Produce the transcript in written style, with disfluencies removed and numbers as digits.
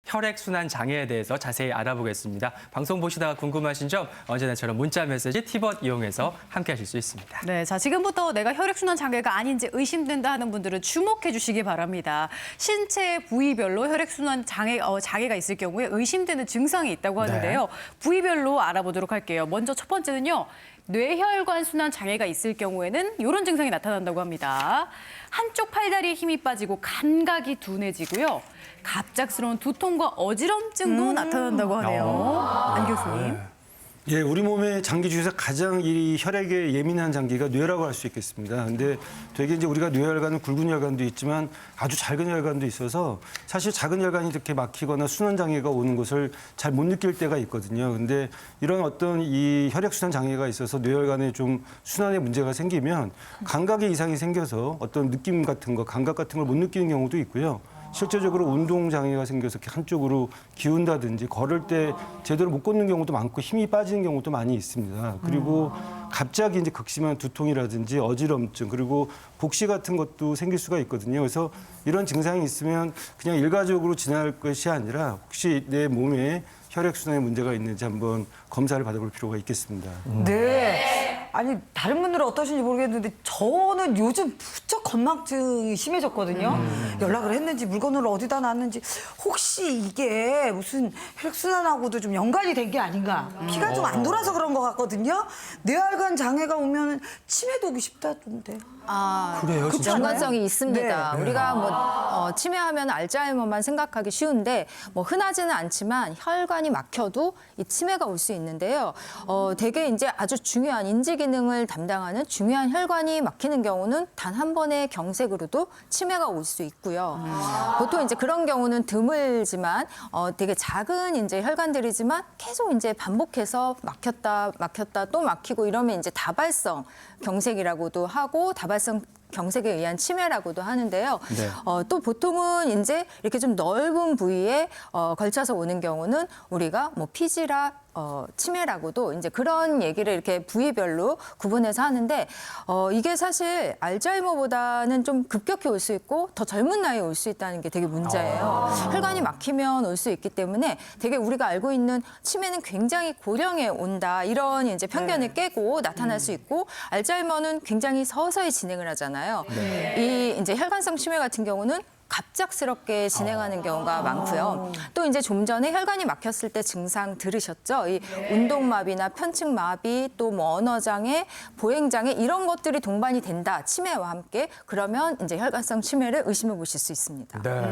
혈액순환 장애에 대해서 자세히 알아보겠습니다. 방송 보시다가 궁금하신 점 언제나처럼 문자 메시지 티벗 이용해서 함께 하실 수 있습니다. 네, 자 지금부터 내가 혈액순환 장애가 아닌지 의심된다 하는 분들은 주목해 주시기 바랍니다. 신체 부위별로 혈액순환 장애가 있을 경우에 의심되는 증상이 있다고 하는데요. 네. 부위별로 알아보도록 할게요. 먼저 첫 번째는요. 뇌혈관 순환 장애가 있을 경우에는 이런 증상이 나타난다고 합니다. 한쪽 팔다리에 힘이 빠지고 감각이 둔해지고요. 갑작스러운 두통과 어지럼증도 나타난다고 하네요. 안 교수님. 예, 우리 몸의 장기 중에서 가장 이 혈액에 예민한 장기가 뇌라고 할 수 있겠습니다. 근데 되게 이제 우리가 뇌혈관은 굵은 혈관도 있지만 아주 작은 혈관도 있어서 사실 작은 혈관이 이렇게 막히거나 순환 장애가 오는 것을 잘 못 느낄 때가 있거든요. 근데 이런 어떤 이 혈액 순환 장애가 있어서 뇌혈관에 좀 순환에 문제가 생기면 감각에 이상이 생겨서 어떤 느낌 같은 거, 감각 같은 걸 못 느끼는 경우도 있고요. 실제적으로 운동 장애가 생겨서 이렇게 한쪽으로 기운다든지 걸을 때 제대로 못 걷는 경우도 많고 힘이 빠지는 경우도 많이 있습니다. 그리고 갑자기 이제 극심한 두통이라든지 어지럼증 그리고 복시 같은 것도 생길 수가 있거든요. 그래서 이런 증상이 있으면 그냥 일괄적으로 지나갈 것이 아니라 혹시 내 몸에 혈액순환에 문제가 있는지 한번 검사를 받아볼 필요가 있겠습니다. 네. 아니 다른 분들은 어떠신지 모르겠는데 저는 요즘 부쩍 건망증이 심해졌거든요. 연락을 했는지 물건을 어디다 놨는지 혹시 이게 무슨 혈액순환하고도 좀 연관이 된 게 아닌가. 피가 좀 안 돌아서 그런 것 같거든요. 뇌혈관 장애가 오면 치매도 오기 쉽다던데. 그래요, 진짜? 연관성이 있습니다. 네. 우리가 뭐 치매하면 알츠하이머만 생각하기 쉬운데 뭐 흔하지는 않지만 혈관이 막혀도 이 치매가 올 수 있는데요. 되게 이제 아주 중요한 인지 기능을 담당하는 중요한 혈관이 막히는 경우는 단 한 번의 경색으로도 치매가 올 수 있고요. 보통 이제 그런 경우는 드물지만 되게 작은 이제 혈관들이지만 계속 이제 반복해서 막혔다 또 막히고 이러면 이제 다발성 경색이라고도 하고 다발성 경색에 의한 치매라고도 하는데요. 네. 또 보통은 이제 이렇게 좀 넓은 부위에 걸쳐서 오는 경우는 우리가 뭐 피지라 치매라고도 이제 그런 얘기를 이렇게 부위별로 구분해서 하는데 이게 사실 알츠하이머보다는 좀 급격히 올 수 있고 더 젊은 나이에 올 수 있다는 게 되게 문제예요. 혈관이 막히면 올 수 있기 때문에 되게 우리가 알고 있는 치매는 굉장히 고령에 온다 이런 이제 편견을 깨고 나타날 수 있고 알츠하이머는 굉장히 서서히 진행을 하잖아요. 이 이제 혈관성 치매 같은 경우는 갑작스럽게 진행하는 경우가 많고요. 또 이제 좀 전에 혈관이 막혔을 때 증상 들으셨죠? 이 운동마비나 편측마비, 또 뭐 언어장애, 보행장애 이런 것들이 동반이 된다. 치매와 함께 그러면 이제 혈관성 치매를 의심해 보실 수 있습니다. 네.